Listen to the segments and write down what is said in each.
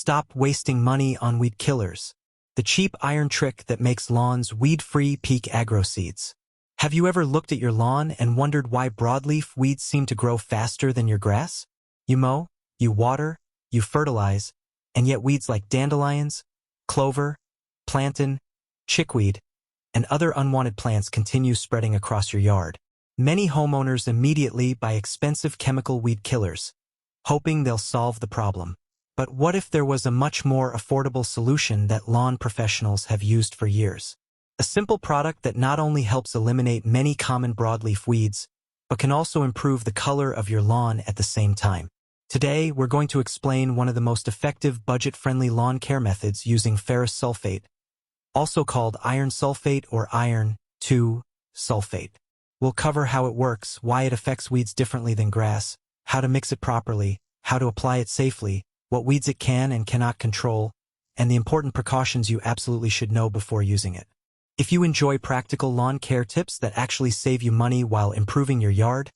Stop wasting money on weed killers. The cheap iron trick that makes lawns weed-free. Peak Agro Seeds. Have you ever looked at your lawn and wondered why broadleaf weeds seem to grow faster than your grass? You mow, you water, you fertilize, and yet weeds like dandelions, clover, plantain, chickweed, and other unwanted plants continue spreading across your yard. Many homeowners immediately buy expensive chemical weed killers, hoping they'll solve the problem. But what if there was a much more affordable solution that lawn professionals have used for years? A simple product that not only helps eliminate many common broadleaf weeds, but can also improve the color of your lawn at the same time. Today, we're going to explain one of the most effective budget-friendly lawn care methods using ferrous sulfate, also called iron sulfate or iron sulfate. We'll cover how it works, why it affects weeds differently than grass, how to mix it properly, how to apply it safely, what weeds it can and cannot control, and the important precautions you absolutely should know before using it. If you enjoy practical lawn care tips that actually save you money while improving your yard,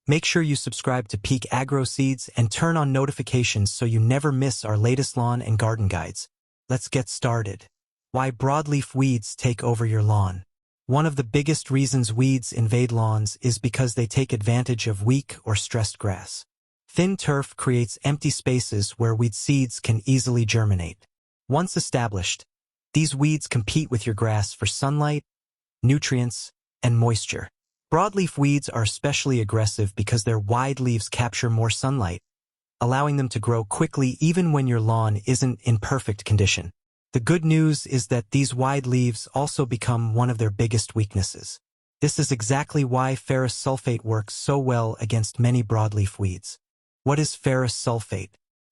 make sure you subscribe to Peak Agro Seeds and turn on notifications so you never miss our latest lawn and garden guides. Let's get started. Why broadleaf weeds take over your lawn. One of the biggest reasons weeds invade lawns is because they take advantage of weak or stressed grass. Thin turf creates empty spaces where weed seeds can easily germinate. Once established, these weeds compete with your grass for sunlight, nutrients, and moisture. Broadleaf weeds are especially aggressive because their wide leaves capture more sunlight, allowing them to grow quickly even when your lawn isn't in perfect condition. The good news is that these wide leaves also become one of their biggest weaknesses. This is exactly why ferrous sulfate works so well against many broadleaf weeds. What is ferrous sulfate?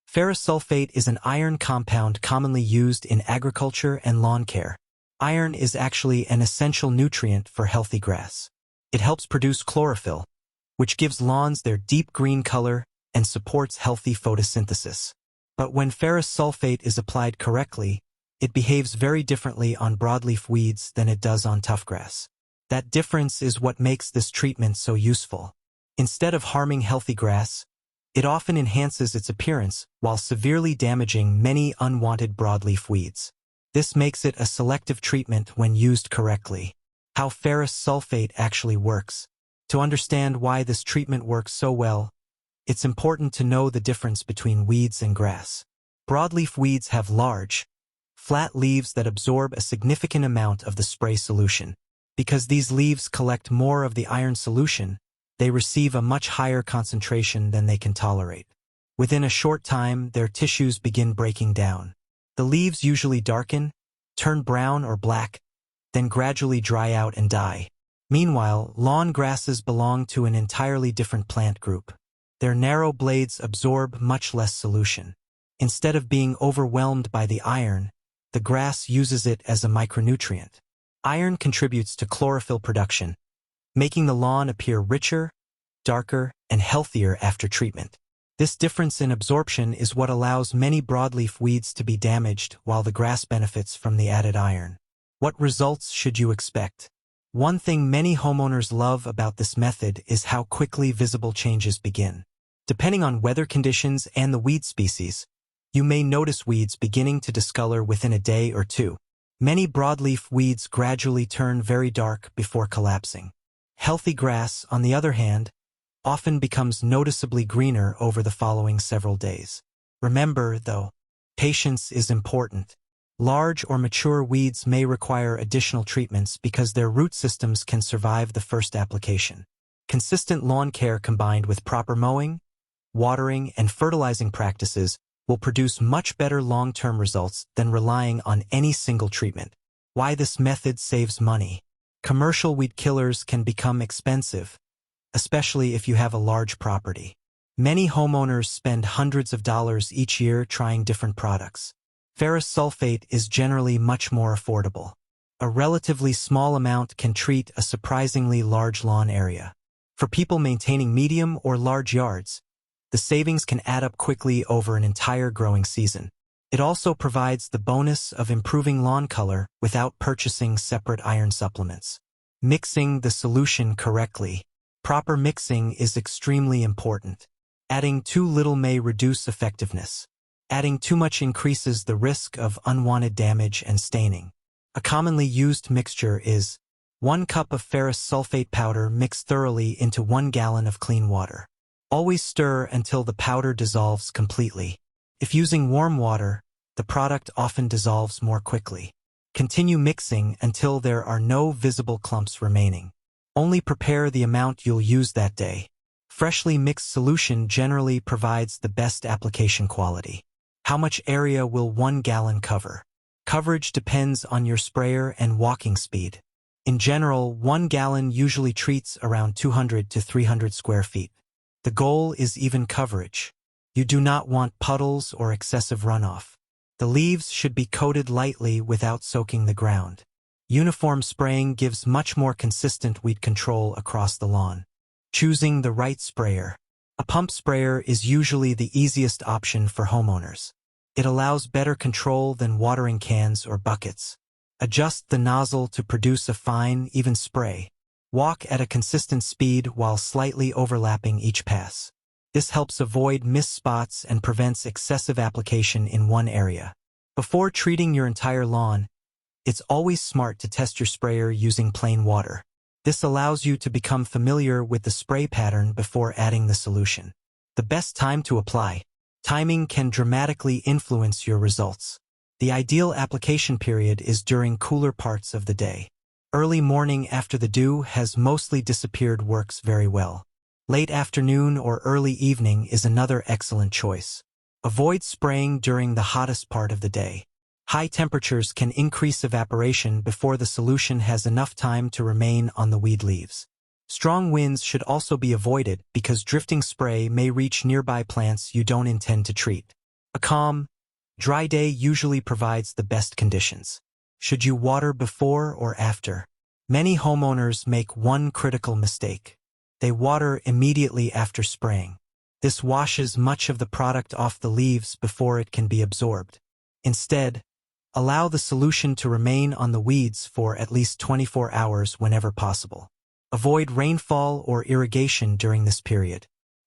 Ferrous sulfate is an iron compound commonly used in agriculture and lawn care. Iron is actually an essential nutrient for healthy grass. It helps produce chlorophyll, which gives lawns their deep green color and supports healthy photosynthesis. But when ferrous sulfate is applied correctly, it behaves very differently on broadleaf weeds than it does on tough grass. That difference is what makes this treatment so useful. Instead of harming healthy grass, it often enhances its appearance while severely damaging many unwanted broadleaf weeds. This makes it a selective treatment when used correctly. How ferrous sulfate actually works. To understand why this treatment works so well, it's important to know the difference between weeds and grass. Broadleaf weeds have large, flat leaves that absorb a significant amount of the spray solution. Because these leaves collect more of the iron solution, they receive a much higher concentration than they can tolerate. Within a short time, their tissues begin breaking down. The leaves usually darken, turn brown or black, then gradually dry out and die. Meanwhile, lawn grasses belong to an entirely different plant group. Their narrow blades absorb much less solution. Instead of being overwhelmed by the iron, the grass uses it as a micronutrient. Iron contributes to chlorophyll production, making the lawn appear richer, darker, and healthier after treatment. This difference in absorption is what allows many broadleaf weeds to be damaged while the grass benefits from the added iron. What results should you expect? One thing many homeowners love about this method is how quickly visible changes begin. Depending on weather conditions and the weed species, you may notice weeds beginning to discolor within a day or two. Many broadleaf weeds gradually turn very dark before collapsing. Healthy grass, on the other hand, often becomes noticeably greener over the following several days. Remember, though, patience is important. Large or mature weeds may require additional treatments because their root systems can survive the first application. Consistent lawn care combined with proper mowing, watering, and fertilizing practices will produce much better long-term results than relying on any single treatment. Why this method saves money. Commercial weed killers can become expensive, especially if you have a large property. Many homeowners spend hundreds of dollars each year trying different products. Ferrous sulfate is generally much more affordable. A relatively small amount can treat a surprisingly large lawn area. For people maintaining medium or large yards, the savings can add up quickly over an entire growing season. It also provides the bonus of improving lawn color without purchasing separate iron supplements. Mixing the solution correctly. Proper mixing is extremely important. Adding too little may reduce effectiveness. Adding too much increases the risk of unwanted damage and staining. A commonly used mixture is 1 cup of ferrous sulfate powder mixed thoroughly into 1 gallon of clean water. Always stir until the powder dissolves completely. If using warm water, the product often dissolves more quickly. Continue mixing until there are no visible clumps remaining. Only prepare the amount you'll use that day. Freshly mixed solution generally provides the best application quality. How much area will 1 gallon cover? Coverage depends on your sprayer and walking speed. In general, 1 gallon usually treats around 200 to 300 square feet. The goal is even coverage. You do not want puddles or excessive runoff. The leaves should be coated lightly without soaking the ground. Uniform spraying gives much more consistent weed control across the lawn. Choosing the right sprayer. A pump sprayer is usually the easiest option for homeowners. It allows better control than watering cans or buckets. Adjust the nozzle to produce a fine, even spray. Walk at a consistent speed while slightly overlapping each pass. This helps avoid missed spots and prevents excessive application in one area. Before treating your entire lawn, it's always smart to test your sprayer using plain water. This allows you to become familiar with the spray pattern before adding the solution. The best time to apply. Timing can dramatically influence your results. The ideal application period is during cooler parts of the day. Early morning after the dew has mostly disappeared works very well. Late afternoon or early evening is another excellent choice. Avoid spraying during the hottest part of the day. High temperatures can increase evaporation before the solution has enough time to remain on the weed leaves. Strong winds should also be avoided because drifting spray may reach nearby plants you don't intend to treat. A calm, dry day usually provides the best conditions. Should you water before or after? Many homeowners make one critical mistake. They water immediately after spraying. This washes much of the product off the leaves before it can be absorbed. Instead, allow the solution to remain on the weeds for at least 24 hours whenever possible. Avoid rainfall or irrigation during this period.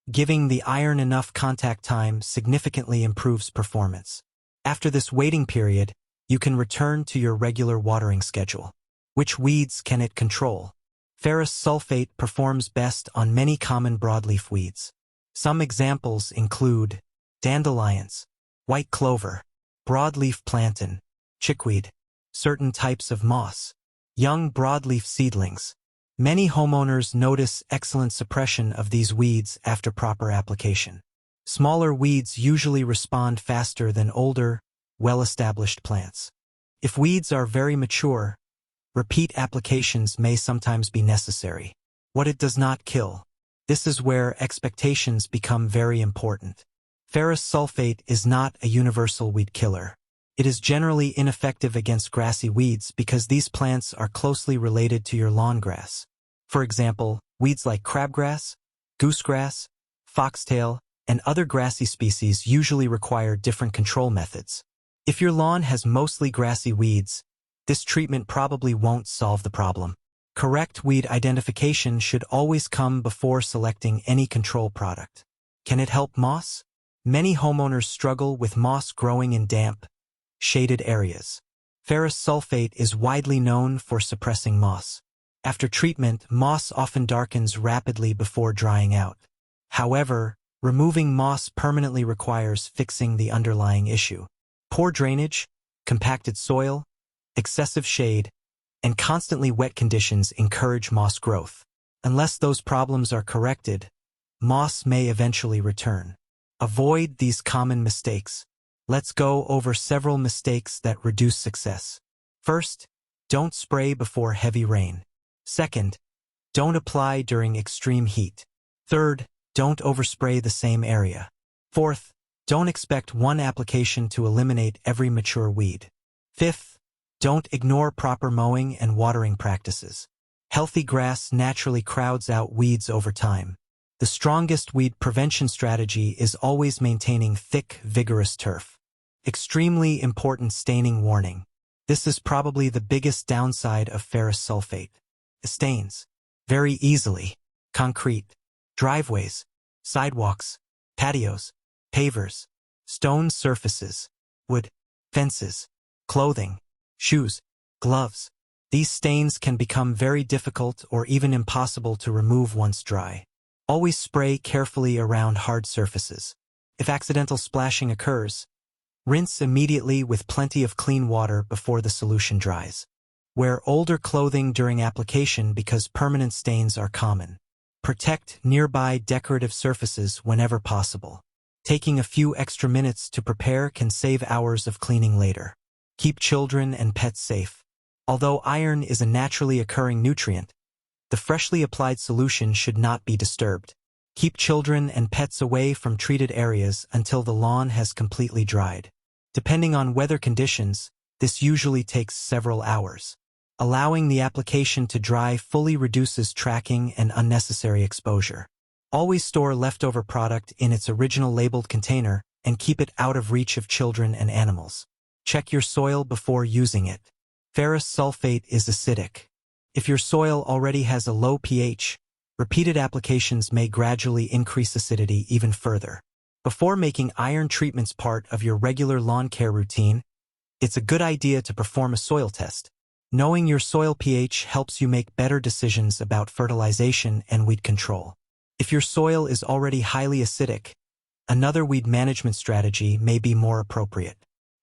Giving the iron enough contact time significantly improves performance. After this waiting period, you can return to your regular watering schedule. Which weeds can it control? Ferrous sulfate performs best on many common broadleaf weeds. Some examples include dandelions, white clover, broadleaf plantain, chickweed, certain types of moss, young broadleaf seedlings. Many homeowners notice excellent suppression of these weeds after proper application. Smaller weeds usually respond faster than older, well-established plants. If weeds are very mature, repeat applications may sometimes be necessary. What it does not kill. This is where expectations become very important. Ferrous sulfate is not a universal weed killer. It is generally ineffective against grassy weeds because these plants are closely related to your lawn grass. For example, weeds like crabgrass, goosegrass, foxtail, and other grassy species usually require different control methods. If your lawn has mostly grassy weeds, this treatment probably won't solve the problem. Correct weed identification should always come before selecting any control product. Can it help moss? Many homeowners struggle with moss growing in damp, shaded areas. Ferrous sulfate is widely known for suppressing moss. After treatment, moss often darkens rapidly before drying out. However, removing moss permanently requires fixing the underlying issue. Poor drainage, compacted soil, excessive shade, and constantly wet conditions encourage moss growth. Unless those problems are corrected, moss may eventually return. Avoid these common mistakes. Let's go over several mistakes that reduce success. First, don't spray before heavy rain. Second, don't apply during extreme heat. Third, don't overspray the same area. Fourth, don't expect one application to eliminate every mature weed. Fifth, don't ignore proper mowing and watering practices. Healthy grass naturally crowds out weeds over time. The strongest weed prevention strategy is always maintaining thick, vigorous turf. Extremely important staining warning. This is probably the biggest downside of ferrous sulfate. It stains very easily. Concrete, driveways, sidewalks, patios, pavers, stone surfaces, wood, fences, clothing, shoes, gloves. These stains can become very difficult or even impossible to remove once dry. Always spray carefully around hard surfaces. If accidental splashing occurs, rinse immediately with plenty of clean water before the solution dries. Wear older clothing during application because permanent stains are common. Protect nearby decorative surfaces whenever possible. Taking a few extra minutes to prepare can save hours of cleaning later. Keep children and pets safe. Although iron is a naturally occurring nutrient, the freshly applied solution should not be disturbed. Keep children and pets away from treated areas until the lawn has completely dried. Depending on weather conditions, this usually takes several hours. Allowing the application to dry fully reduces tracking and unnecessary exposure. Always store leftover product in its original labeled container and keep it out of reach of children and animals. Check your soil before using it. Ferrous sulfate is acidic. If your soil already has a low pH, repeated applications may gradually increase acidity even further. Before making iron treatments part of your regular lawn care routine, it's a good idea to perform a soil test. Knowing your soil pH helps you make better decisions about fertilization and weed control. If your soil is already highly acidic, another weed management strategy may be more appropriate.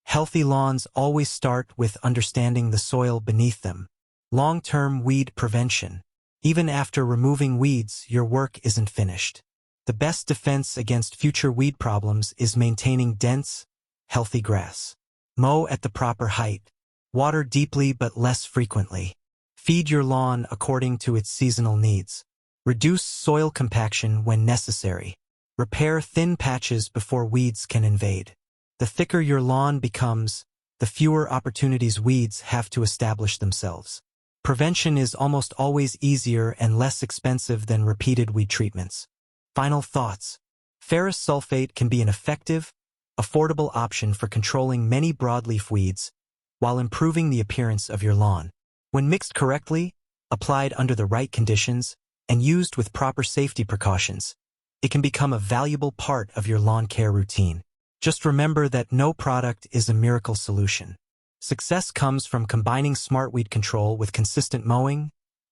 Healthy lawns always start with understanding the soil beneath them. Long-term weed prevention. Even after removing weeds, your work isn't finished. The best defense against future weed problems is maintaining dense, healthy grass. Mow at the proper height. Water deeply but less frequently. Feed your lawn according to its seasonal needs. Reduce soil compaction when necessary. Repair thin patches before weeds can invade. The thicker your lawn becomes, the fewer opportunities weeds have to establish themselves. Prevention is almost always easier and less expensive than repeated weed treatments. Final thoughts. Ferrous sulfate can be an effective, affordable option for controlling many broadleaf weeds while improving the appearance of your lawn. When mixed correctly, applied under the right conditions, and used with proper safety precautions, it can become a valuable part of your lawn care routine. Just remember that no product is a miracle solution. Success comes from combining smart weed control with consistent mowing,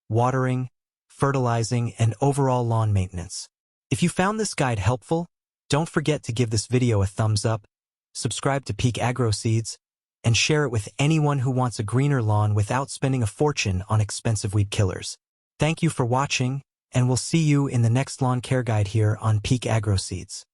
watering, fertilizing, and overall lawn maintenance. If you found this guide helpful, don't forget to give this video a thumbs up, subscribe to Peak Agro Seeds, and share it with anyone who wants a greener lawn without spending a fortune on expensive weed killers. Thank you for watching, and we'll see you in the next lawn care guide here on Peak Agro Seeds.